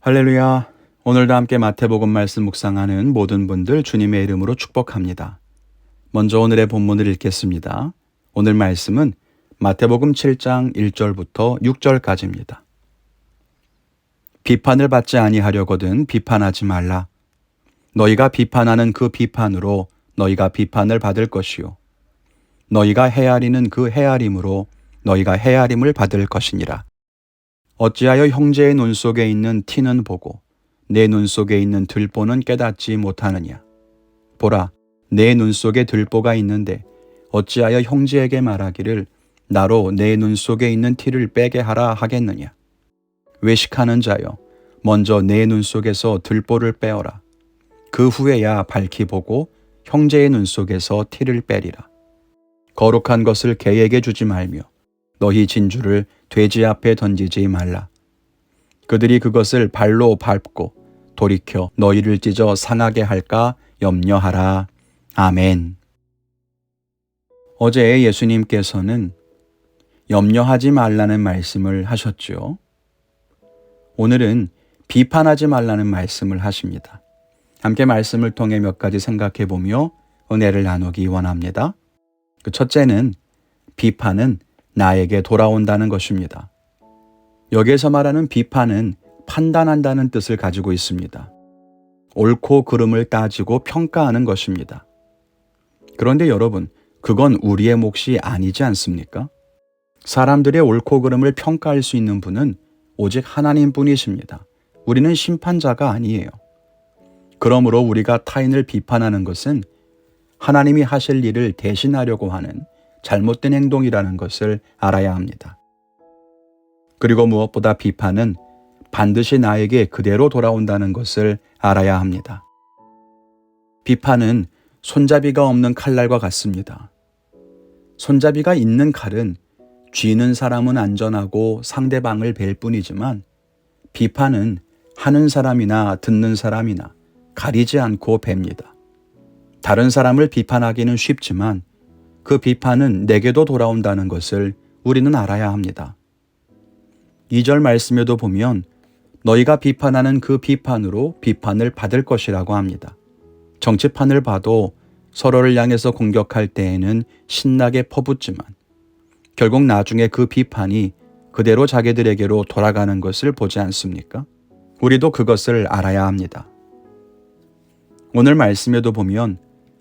할렐루야. 오늘도 함께 마태복음 말씀 묵상하는 모든 분들 주님의 이름으로 축복합니다. 먼저 오늘의 본문을 읽겠습니다. 오늘 말씀은 마태복음 7장 1절부터 6절까지입니다. 비판을 받지 아니하려거든 비판하지 말라. 너희가 비판하는 그 비판으로 너희가 비판을 받을 것이요. 너희가 헤아리는 그 헤아림으로 너희가 헤아림을 받을 것이니라. 어찌하여 형제의 눈 속에 있는 티는 보고 내 눈 속에 있는 들보는 깨닫지 못하느냐. 보라, 내 눈 속에 들보가 있는데 어찌하여 형제에게 말하기를 나로 내 눈 속에 있는 티를 빼게 하라 하겠느냐. 외식하는 자여, 먼저 내 눈 속에서 들보를 빼어라. 그 후에야 밝히 보고 형제의 눈 속에서 티를 빼리라. 거룩한 것을 개에게 주지 말며 너희 진주를 돼지 앞에 던지지 말라. 그들이 그것을 발로 밟고 돌이켜 너희를 찢어 상하게 할까 염려하라. 아멘. 어제 예수님께서는 염려하지 말라는 말씀을 하셨죠. 오늘은 비판하지 말라는 말씀을 하십니다. 함께 말씀을 통해 몇 가지 생각해 보며 은혜를 나누기 원합니다. 그 첫째는 비판은 나에게 돌아온다는 것입니다. 여기에서 말하는 비판은 판단한다는 뜻을 가지고 있습니다. 옳고 그름을 따지고 평가하는 것입니다. 그런데 여러분, 그건 우리의 몫이 아니지 않습니까? 사람들의 옳고 그름을 평가할 수 있는 분은 오직 하나님뿐이십니다. 우리는 심판자가 아니에요. 그러므로 우리가 타인을 비판하는 것은 하나님이 하실 일을 대신하려고 하는 잘못된 행동이라는 것을 알아야 합니다. 그리고 무엇보다 비판은 반드시 나에게 그대로 돌아온다는 것을 알아야 합니다. 비판은 손잡이가 없는 칼날과 같습니다. 손잡이가 있는 칼은 쥐는 사람은 안전하고 상대방을 벨 뿐이지만 비판은 하는 사람이나 듣는 사람이나 가리지 않고 뱁니다. 다른 사람을 비판하기는 쉽지만 그 비판은 내게도 돌아온다는 것을 우리는 알아야 합니다. 2절 말씀에도 보면 너희가 비판하는 그 비판으로 비판을 받을 것이라고 합니다. 정치판을 봐도 서로를 향해서 공격할 때에는 신나게 퍼붓지만 결국 나중에 그 비판이 그대로 자기들에게로 돌아가는 것을 보지 않습니까? 우리도 그것을 알아야 합니다. 오늘 말씀에도 보면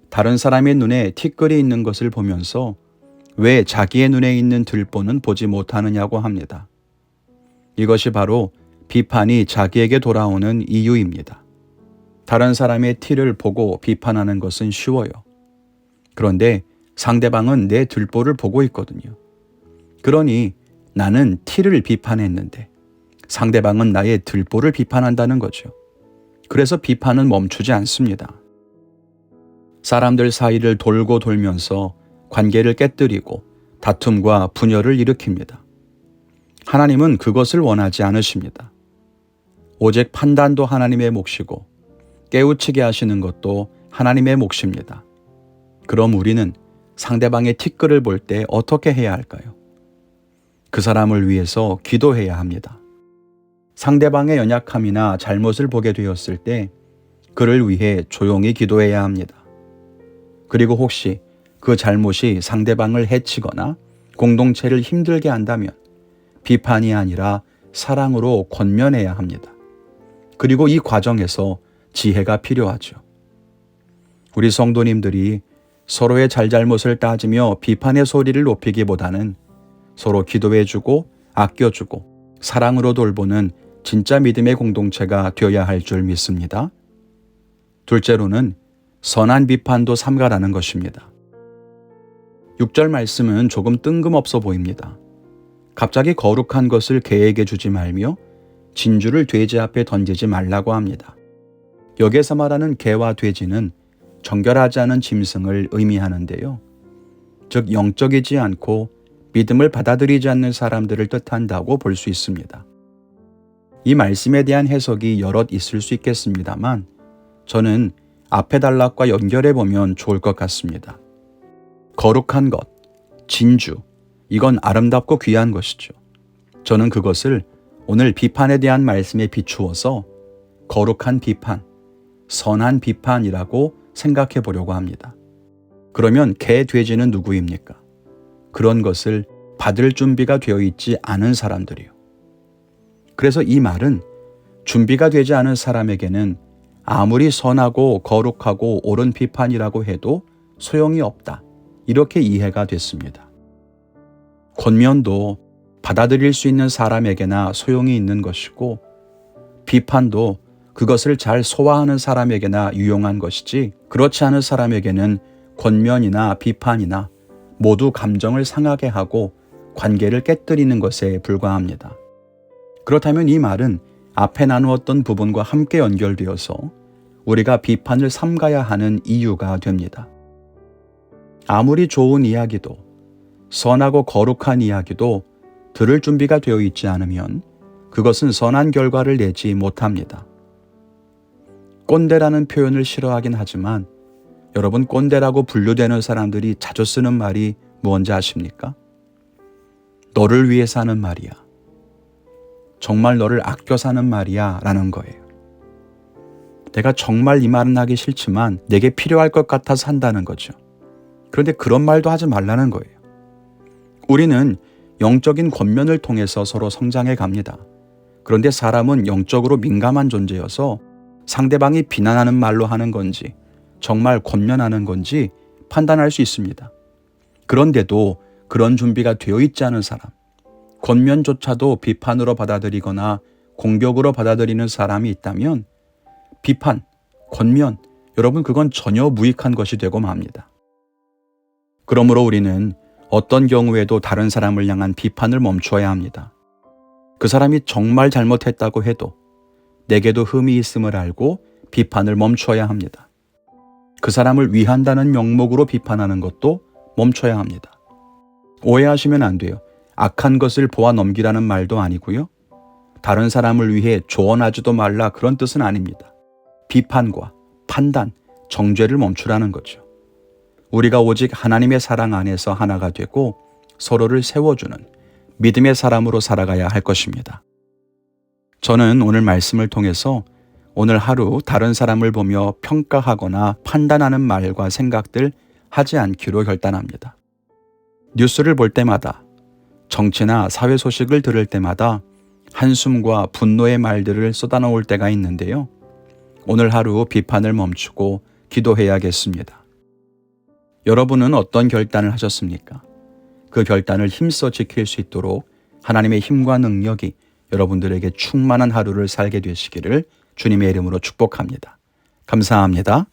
다른 사람의 눈에 티끌이 있는 것을 보면서 왜 자기의 눈에 있는 들보는 보지 못하느냐고 합니다. 이것이 바로 비판이 자기에게 돌아오는 이유입니다. 다른 사람의 티를 보고 비판하는 것은 쉬워요. 그런데 상대방은 내 들보를 보고 있거든요. 그러니 나는 티를 비판했는데 상대방은 나의 들보를 비판한다는 거죠. 그래서 비판은 멈추지 않습니다. 사람들 사이를 돌고 돌면서 관계를 깨뜨리고 다툼과 분열을 일으킵니다. 하나님은 그것을 원하지 않으십니다. 오직 판단도 하나님의 몫이고 깨우치게 하시는 것도 하나님의 몫입니다. 그럼 우리는 상대방의 티끌을 볼 때 어떻게 해야 할까요? 그 사람을 위해서 기도해야 합니다. 상대방의 연약함이나 잘못을 보게 되었을 때 그를 위해 조용히 기도해야 합니다. 그리고 혹시 그 잘못이 상대방을 해치거나 공동체를 힘들게 한다면 비판이 아니라 사랑으로 권면해야 합니다. 그리고 이 과정에서 지혜가 필요하죠. 우리 성도님들이 서로의 잘잘못을 따지며 비판의 소리를 높이기보다는 서로 기도해주고 아껴주고 사랑으로 돌보는 진짜 믿음의 공동체가 되어야 할 줄 믿습니다. 둘째로는 선한 비판도 삼가라는 것입니다. 6절 말씀은 조금 뜬금없어 보입니다. 갑자기 거룩한 것을 개에게 주지 말며 진주를 돼지 앞에 던지지 말라고 합니다. 여기에서 말하는 개와 돼지는 정결하지 않은 짐승을 의미하는데요. 즉 영적이지 않고 믿음을 받아들이지 않는 사람들을 뜻한다고 볼 수 있습니다. 이 말씀에 대한 해석이 여럿 있을 수 있겠습니다만 저는 앞에 단락과 연결해 보면 좋을 것 같습니다. 거룩한 것, 진주, 이건 아름답고 귀한 것이죠. 저는 그것을 오늘 비판에 대한 말씀에 비추어서 거룩한 비판, 선한 비판이라고 생각해 보려고 합니다. 그러면 개, 돼지는 누구입니까? 그런 것을 받을 준비가 되어 있지 않은 사람들이요. 그래서 이 말은 준비가 되지 않은 사람에게는 아무리 선하고 거룩하고 옳은 비판이라고 해도 소용이 없다. 이렇게 이해가 됐습니다. 권면도 받아들일 수 있는 사람에게나 소용이 있는 것이고, 비판도 그것을 잘 소화하는 사람에게나 유용한 것이지, 그렇지 않은 사람에게는 권면이나 비판이나 모두 감정을 상하게 하고 관계를 깨뜨리는 것에 불과합니다. 그렇다면 이 말은 앞에 나누었던 부분과 함께 연결되어서 우리가 비판을 삼가야 하는 이유가 됩니다. 아무리 좋은 이야기도, 선하고 거룩한 이야기도 들을 준비가 되어 있지 않으면 그것은 선한 결과를 내지 못합니다. 꼰대라는 표현을 싫어하긴 하지만 여러분, 꼰대라고 분류되는 사람들이 자주 쓰는 말이 뭔지 아십니까? 너를 위해서 하는 말이야. 정말 너를 아껴 사는 말이야 라는 거예요. 내가 정말 이 말은 하기 싫지만 내게 필요할 것 같아서 한다는 거죠. 그런데 그런 말도 하지 말라는 거예요. 우리는 영적인 권면을 통해서 서로 성장해 갑니다. 그런데 사람은 영적으로 민감한 존재여서 상대방이 비난하는 말로 하는 건지 정말 권면하는 건지 판단할 수 있습니다. 그런데도 그런 준비가 되어 있지 않은 사람, 권면조차도 비판으로 받아들이거나 공격으로 받아들이는 사람이 있다면 비판, 권면, 여러분 그건 전혀 무익한 것이 되고 맙니다. 그러므로 우리는 어떤 경우에도 다른 사람을 향한 비판을 멈춰야 합니다. 그 사람이 정말 잘못했다고 해도 내게도 흠이 있음을 알고 비판을 멈춰야 합니다. 그 사람을 위한다는 명목으로 비판하는 것도 멈춰야 합니다. 오해하시면 안 돼요. 악한 것을 보아 넘기라는 말도 아니고요. 다른 사람을 위해 조언하지도 말라 그런 뜻은 아닙니다. 비판과 판단, 정죄를 멈추라는 거죠. 우리가 오직 하나님의 사랑 안에서 하나가 되고 서로를 세워주는 믿음의 사람으로 살아가야 할 것입니다. 저는 오늘 말씀을 통해서 오늘 하루 다른 사람을 보며 평가하거나 판단하는 말과 생각들 하지 않기로 결단합니다. 뉴스를 볼 때마다, 정치나 사회 소식을 들을 때마다 한숨과 분노의 말들을 쏟아놓을 때가 있는데요. 오늘 하루 비판을 멈추고 기도해야겠습니다. 여러분은 어떤 결단을 하셨습니까? 그 결단을 힘써 지킬 수 있도록 하나님의 힘과 능력이 여러분들에게 충만한 하루를 살게 되시기를 주님의 이름으로 축복합니다. 감사합니다.